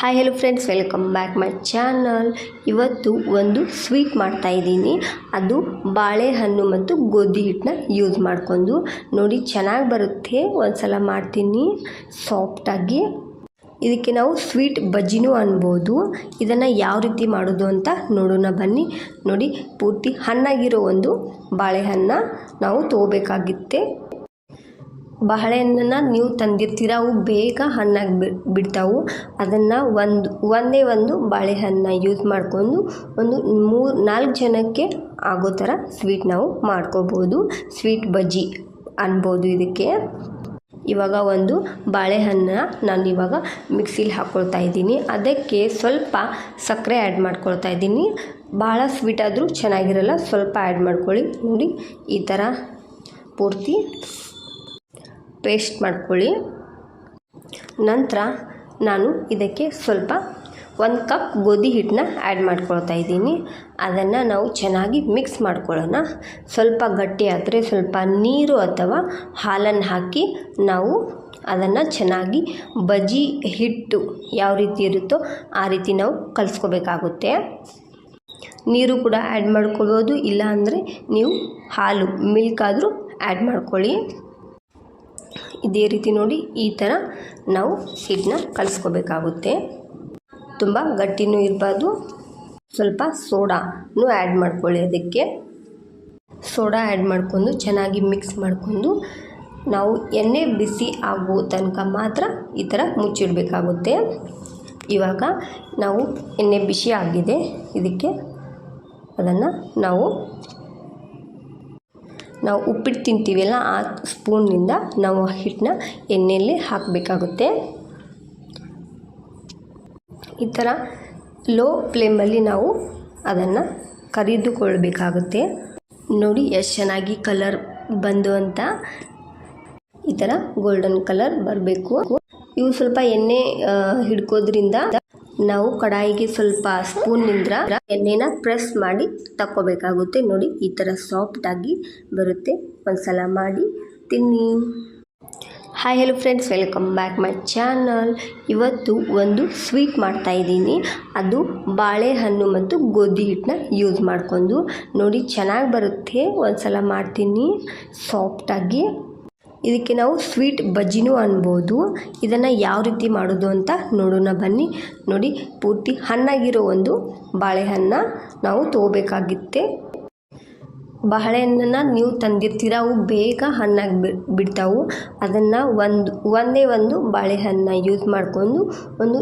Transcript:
Hi hello friends, welcome back my channel. ಇವತ್ತು ಒಂದು sweet ಮಾಡ್ತಾಯಿದ್ದೀನಿ. ಅದು ಬಾಳೆಹಣ್ಣು ಮತ್ತು ಗೋಧಿ ಹಿಟ್ಟನ್ನ ಯೂಸ್ ಮಾಡ್ಕೊಂಡು ನೋಡಿ ಚೆನ್ನಾಗಿ ಬರುತ್ತೆ. ಒಂದು ಸಲ ಮಾಡ್ತೀನಿ ಸಾಫ್ಟಾಗಿ. ಇದಕ್ಕೆ ನಾವು ಸ್ವೀಟ್ ಬಜ್ಜಿನೂ ಅನ್ಬೋದು. ಇದನ್ನು ಯಾವ ರೀತಿ ಮಾಡೋದು ಅಂತ ನೋಡೋಣ ಬನ್ನಿ. ನೋಡಿ, ಪೂರ್ತಿ ಹಣ್ಣಾಗಿರೋ ಒಂದು ಬಾಳೆಹಣ್ಣು ನಾವು ತೊಗೋಬೇಕಾಗಿತ್ತೆ. ಬಾಳೆಹಣ್ಣನ್ನು ನೀವು ತಂದಿರ್ತೀರ, ಅವು ಬೇಗ ಹಣ್ಣಾಗಿ ಬಿಡ್ತಾವು. ಅದನ್ನು ಒಂದೇ ಒಂದು ಬಾಳೆಹಣ್ಣು ಯೂಸ್ ಮಾಡಿಕೊಂಡು ಒಂದು 3-4 ಜನಕ್ಕೆ ಆಗೋ ಥರ ಸ್ವೀಟ್ ನಾವು ಮಾಡ್ಕೋಬೋದು. ಸ್ವೀಟ್ ಬಜ್ಜಿ ಅನ್ಬೋದು ಇದಕ್ಕೆ. ಇವಾಗ ಒಂದು ಬಾಳೆಹಣ್ಣನ್ನ ನಾನು ಇವಾಗ ಮಿಕ್ಸಿಲಿ ಹಾಕ್ಕೊಳ್ತಾ ಇದ್ದೀನಿ. ಅದಕ್ಕೆ ಸ್ವಲ್ಪ ಸಕ್ಕರೆ ಆ್ಯಡ್ ಮಾಡ್ಕೊಳ್ತಾ ಇದ್ದೀನಿ. ಭಾಳ ಸ್ವೀಟ್ ಆದರೂ ಚೆನ್ನಾಗಿರಲ್ಲ, ಸ್ವಲ್ಪ ಆ್ಯಡ್ ಮಾಡ್ಕೊಳ್ಳಿ. ನೋಡಿ, ಈ ಥರ ಪೂರ್ತಿ ಪೇಸ್ಟ್ ಮಾಡ್ಕೊಳ್ಳಿ. ನಂತರ ನಾನು ಇದಕ್ಕೆ ಸ್ವಲ್ಪ 1 ಕಪ್ ಗೋಧಿ ಹಿಟ್ಟನ್ನ ಆ್ಯಡ್ ಮಾಡ್ಕೊಳ್ತಾ ಇದ್ದೀನಿ. ಅದನ್ನು ನಾವು ಚೆನ್ನಾಗಿ ಮಿಕ್ಸ್ ಮಾಡ್ಕೊಳ್ಳೋಣ. ಸ್ವಲ್ಪ ಗಟ್ಟಿ ಆದರೆ ಸ್ವಲ್ಪ ನೀರು ಅಥವಾ ಹಾಲನ್ನು ಹಾಕಿ ನಾವು ಅದನ್ನು ಚೆನ್ನಾಗಿ ಬಜ್ಜಿ ಹಿಟ್ಟು ಯಾವ ರೀತಿ ಇರುತ್ತೋ ಆ ರೀತಿ ನಾವು ಕಲಿಸ್ಕೋಬೇಕಾಗುತ್ತೆ. ನೀರು ಕೂಡ ಆ್ಯಡ್ ಮಾಡ್ಕೊಳ್ಬೋದು, ಇಲ್ಲ ಅಂದರೆ ನೀವು ಹಾಲು ಮಿಲ್ಕ್ ಆದರೂ ಆ್ಯಡ್ ಮಾಡ್ಕೊಳ್ಳಿ. ಇದೇ ರೀತಿ ನೋಡಿ, ಈ ಥರ ನಾವು ಹಿಟ್ಟನ್ನ ಕಲಿಸ್ಕೋಬೇಕಾಗುತ್ತೆ. ತುಂಬ ಗಟ್ಟಿನೂ ಇರಬಾರ್ದು. ಸ್ವಲ್ಪ ಸೋಡಾನು ಆ್ಯಡ್ ಮಾಡ್ಕೊಳ್ಳಿ. ಅದಕ್ಕೆ ಸೋಡಾ ಆ್ಯಡ್ ಮಾಡ್ಕೊಂಡು ಚೆನ್ನಾಗಿ ಮಿಕ್ಸ್ ಮಾಡಿಕೊಂಡು ನಾವು ಎಣ್ಣೆ ಬಿಸಿ ಆಗೋ ತನಕ ಮಾತ್ರ ಈ ಥರ ಮುಚ್ಚಿಡಬೇಕಾಗುತ್ತೆ. ಇವಾಗ ನಾವು ಎಣ್ಣೆ ಬಿಸಿ ಆಗಿದೆ, ಇದಕ್ಕೆ ಅದನ್ನು ನಾವು ಉಪ್ಪಿಟ್ಟು ತಿಂತೀವಲ್ಲ ಆ ಸ್ಪೂನ್ನಿಂದ ನಾವು ಹಿಟ್ಟನ್ನ ಎಣ್ಣೆಯಲ್ಲಿ ಹಾಕಬೇಕಾಗುತ್ತೆ. ಈ ಥರ ಲೋ ಫ್ಲೇಮಲ್ಲಿ ನಾವು ಅದನ್ನು ಕರಿದುಕೊಳ್ಬೇಕಾಗುತ್ತೆ. ನೋಡಿ ಎಷ್ಟು ಚೆನ್ನಾಗಿ ಕಲರ್ ಬಂದು ಅಂತ. ಈ ಥರ ಗೋಲ್ಡನ್ ಕಲರ್ ಬರಬೇಕು. ಇವು ಸ್ವಲ್ಪ ಎಣ್ಣೆ ಹಿಡ್ಕೋದ್ರಿಂದ ನಾವು ಕಡಾಯಿಗೆ ಸ್ವಲ್ಪ ಸ್ಪೂನ್ನಿಂದ ಎಣ್ಣೆನ ಪ್ರೆಸ್ ಮಾಡಿ ತಕ್ಕೋಬೇಕಾಗುತ್ತೆ. ನೋಡಿ, ಈ ಥರ ಸಾಫ್ಟಾಗಿ ಬರುತ್ತೆ. ಒಂದ್ಸಲ ಮಾಡಿ ತಿನ್ನಿ. Hi hello friends, welcome back my channel. ಇವತ್ತು ಒಂದು ಸ್ವೀಟ್ ಮಾಡ್ತಾಯಿದ್ದೀನಿ. ಅದು ಬಾಳೆಹಣ್ಣು ಮತ್ತು ಗೋಧಿ ಹಿಟ್ಟನ್ನ ಯೂಸ್ ಮಾಡಿಕೊಂಡು ನೋಡಿ ಚೆನ್ನಾಗಿ ಬರುತ್ತೆ. ಒಂದ್ಸಲ ಮಾಡ್ತೀನಿ ಸಾಫ್ಟಾಗಿ. ಇದಕ್ಕೆ ನಾವು ಸ್ವೀಟ್ ಬಜ್ಜಿನೂ ಅನ್ಬೋದು. ಇದನ್ನು ಯಾವ ರೀತಿ ಮಾಡೋದು ಅಂತ ನೋಡೋಣ ಬನ್ನಿ. ನೋಡಿ, ಪೂರ್ತಿ ಹಣ್ಣಾಗಿರೋ ಒಂದು ಬಾಳೆಹಣ್ಣು ನಾವು ತೊಗೋಬೇಕಾಗುತ್ತೆ. ಬಾಳೆಹಣ್ಣನ್ನು ನೀವು ತಂದಿರ್ತೀರ, ಅವು ಬೇಗ ಹಣ್ಣಾಗಿ ಬಿಡ್ತಾವು. ಅದನ್ನು ಒಂದೇ ಒಂದು ಬಾಳೆಹಣ್ಣು ಯೂಸ್ ಮಾಡಿಕೊಂಡು ಒಂದು